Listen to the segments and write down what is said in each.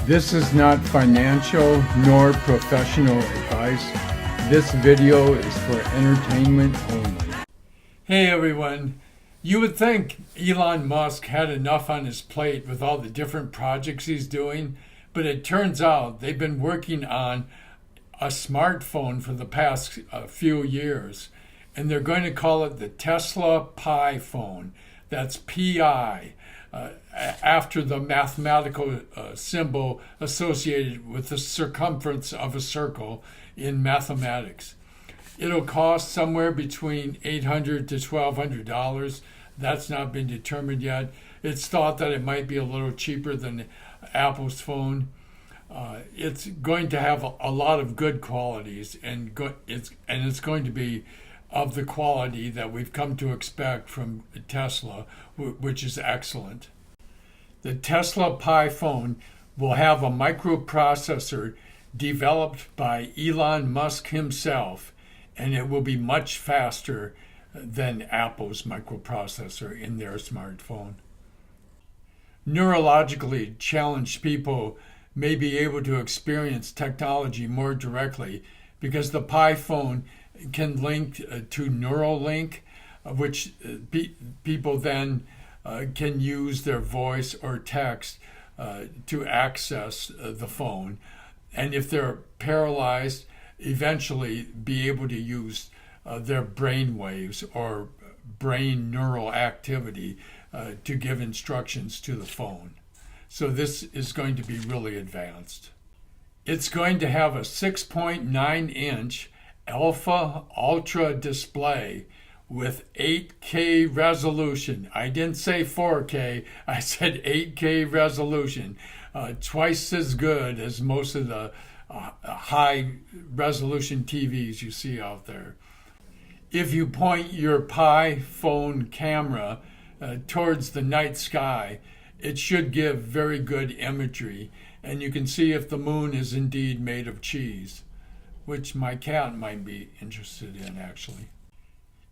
This is not financial nor professional advice. This video is for entertainment only. Hey everyone. You would think Elon Musk had enough on his plate with all the different projects he's doing, but it turns out they've been working on a smartphone for the past few years, and they're going to call it the Tesla Pi phone. That's Pi, after the mathematical symbol associated with the circumference of a circle in mathematics. It'll cost somewhere between $800 to $1,200. That's not been determined yet. It's thought that it might be a little cheaper than Apple's phone. It's going to have a lot of good qualities, and it's going to be of the quality that we've come to expect from Tesla, which is excellent. The Tesla Pi phone will have a microprocessor developed by Elon Musk himself, and it will be much faster than Apple's microprocessor in their smartphone. Neurologically challenged people may be able to experience technology more directly because the Pi phone can link to Neuralink, which people then can use their voice or text to access the phone. And if they're paralyzed, eventually be able to use their brain waves or brain neural activity to give instructions to the phone. So this is going to be really advanced. It's going to have a 6.9-inch Alpha Ultra display with 8K resolution. I didn't say 4K, I said 8K resolution, twice as good as most of the high resolution TVs you see out there. If you point your Pi phone camera towards the night sky, it should give very good imagery, and you can see if the moon is indeed made of cheese, which my cat might be interested in actually.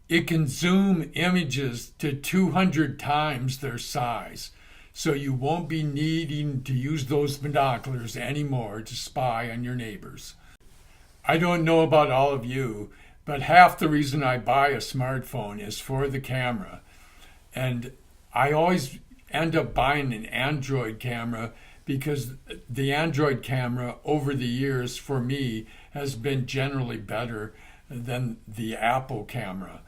It can zoom images to 200 times their size, so you won't be needing to use those binoculars anymore to spy on your neighbors. I don't know about all of you, but half the reason I buy a smartphone is for the camera. And I always end up buying an Android camera because the Android camera over the years for me has been generally better than the Apple camera.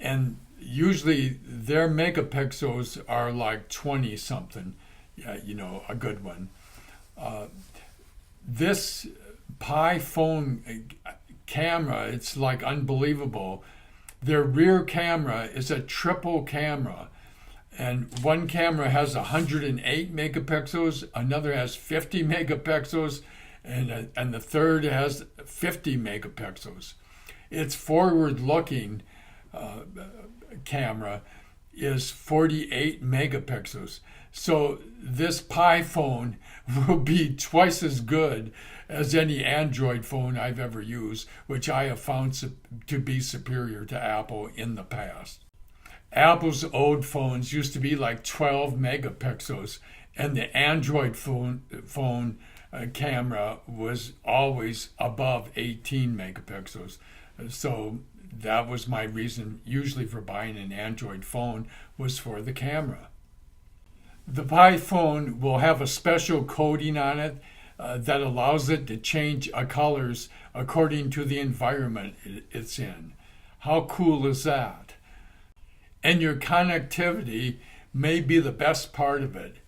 And usually their megapixels are like 20 something, a good one. This Pi phone camera, it's like unbelievable. Their rear camera is a triple camera, and one camera has 108 megapixels, another has 50 megapixels, and the third has 50 megapixels. Its forward-looking camera is 48 megapixels. So this Pi phone will be twice as good as any Android phone I've ever used, which I have found to be superior to Apple in the past. Apple's old phones used to be like 12 megapixels, and the Android phone camera was always above 18 megapixels. So that was my reason usually for buying an Android phone, was for the camera. The Pi phone will have a special coating on it that allows it to change colors according to the environment it's in. How cool is that? And your connectivity may be the best part of it.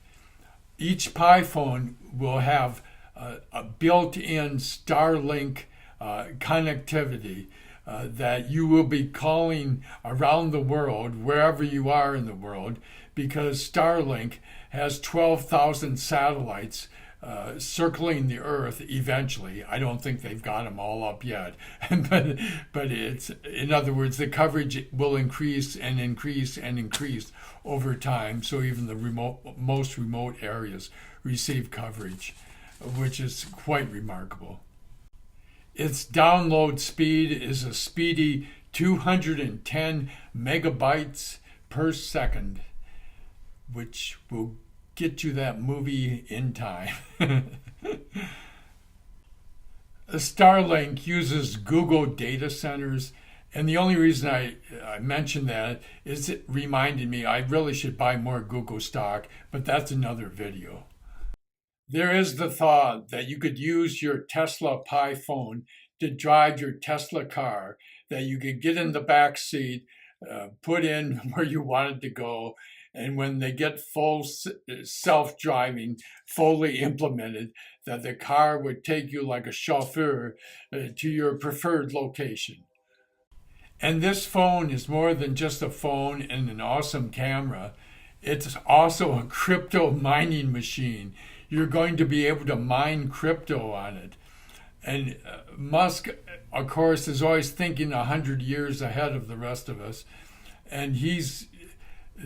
Each Pi phone will have a built-in Starlink connectivity that you will be calling around the world, wherever you are in the world, because Starlink has 12,000 satellites circling the Earth eventually. I don't think they've got them all up yet, but it's, in other words, the coverage will increase and increase and increase over time. So even the most remote areas receive coverage, which is quite remarkable. Its download speed is a speedy 210 megabytes per second, which will get you that movie in time. Starlink uses Google data centers, and the only reason I mentioned that is it reminded me I really should buy more Google stock, but that's another video. There is the thought that you could use your Tesla Pi phone to drive your Tesla car, that you could get in the back seat, put in where you wanted to go, and when they get full self-driving, fully implemented, that the car would take you like a chauffeur to your preferred location. And this phone is more than just a phone and an awesome camera. It's also a crypto mining machine. You're going to be able to mine crypto on it. And Musk, of course, is always thinking 100 years ahead of the rest of us. And he's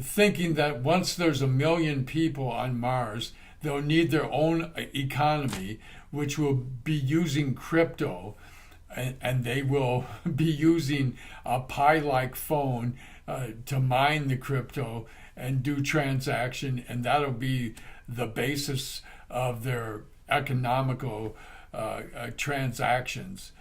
thinking that once there's 1 million people on Mars, they'll need their own economy, which will be using crypto. And they will be using a Pi-like phone to mine the crypto and do transaction, and that'll be the basis of their economical transactions.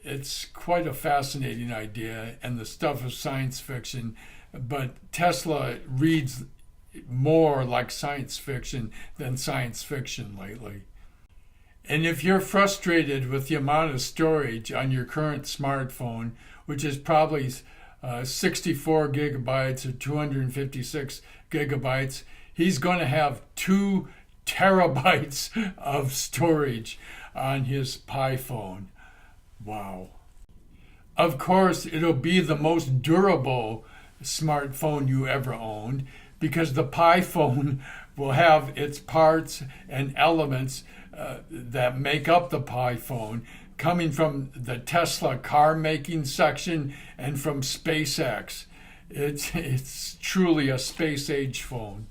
It's quite a fascinating idea and the stuff of science fiction, but Tesla reads more like science fiction than science fiction lately. And if you're frustrated with the amount of storage on your current smartphone, which is probably 64 gigabytes or 256 gigabytes, he's going to have 2 terabytes of storage on his Pi phone. Wow. Of course, it'll be the most durable smartphone you ever owned, because the Pi phone will have its parts and elements that make up the Pi phone coming from the Tesla car making section and from SpaceX. It's truly a space age phone.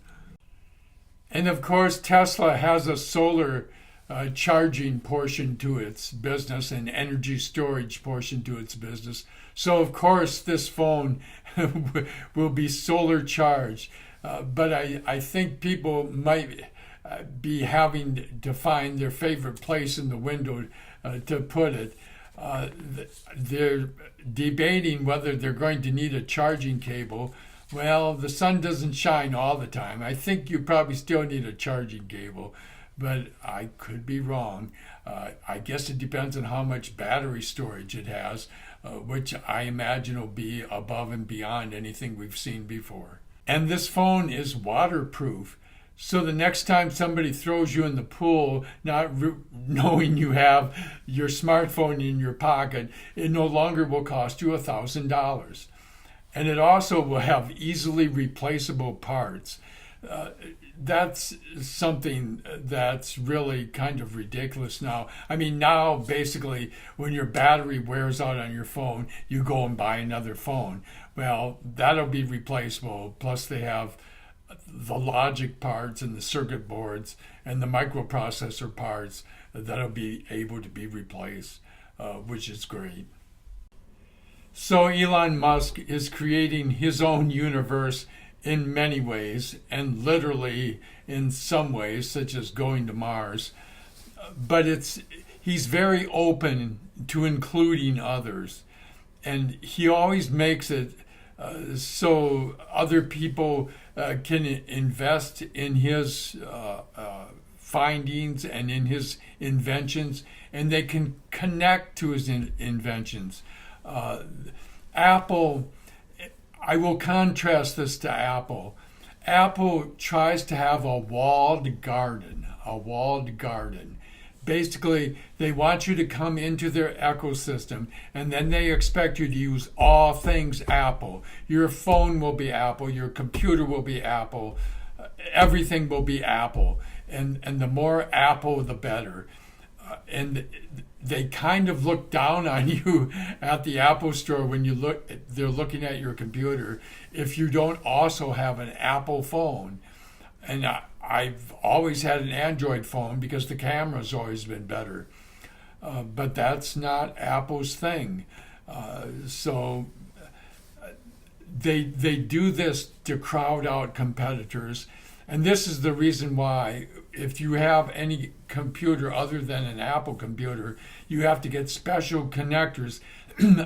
And of course, Tesla has a solar charging portion to its business and energy storage portion to its business. So of course, this phone will be solar charged. But I think people might be having to find their favorite place in the window to put it. They're debating whether they're going to need a charging cable. Well, the sun doesn't shine all the time. I think you probably still need a charging cable, but I could be wrong. I guess it depends on how much battery storage it has, which I imagine will be above and beyond anything we've seen before. And this phone is waterproof. So the next time somebody throws you in the pool, not knowing you have your smartphone in your pocket, it no longer will cost you $1,000. And it also will have easily replaceable parts. That's something that's really kind of ridiculous now. I mean, now basically when your battery wears out on your phone, you go and buy another phone. Well, that'll be replaceable. Plus they have the logic parts and the circuit boards and the microprocessor parts that'll be able to be replaced, which is great. So Elon Musk is creating his own universe in many ways, and literally in some ways, such as going to Mars. But he's very open to including others. And he always makes it so other people can invest in his findings and in his inventions, and they can connect to his inventions. Apple, I will contrast this to Apple. Apple tries to have a walled garden. Basically, they want you to come into their ecosystem, and then they expect you to use all things Apple. Your phone will be Apple, your computer will be Apple, everything will be Apple. And the more Apple, the better. And they kind of look down on you at the Apple store when they're looking at your computer if you don't also have an Apple phone. And I've always had an Android phone because the camera's always been better. But that's not Apple's thing. So they do this to crowd out competitors. And this is the reason why, if you have any computer other than an Apple computer, you have to get special connectors.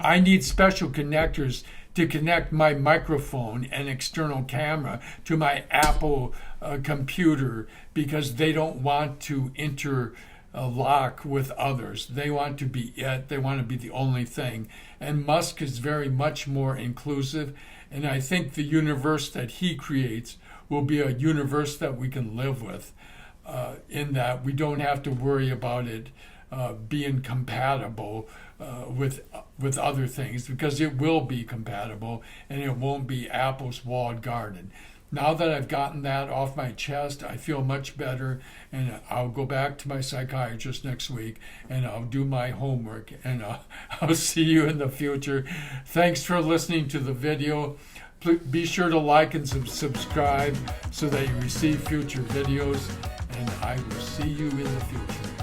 I need special connectors to connect my microphone and external camera to my Apple computer, because they don't want to interlock with others. They want to be it. They want to be the only thing. And Musk is very much more inclusive. And I think the universe that he creates will be a universe that we can live with, in that we don't have to worry about it being compatible with other things, because it will be compatible and it won't be Apple's walled garden. Now that I've gotten that off my chest, I feel much better, and I'll go back to my psychiatrist next week and I'll do my homework, and I'll see you in the future. Thanks for listening to the video. Be sure to like and subscribe so that you receive future videos, and I will see you in the future.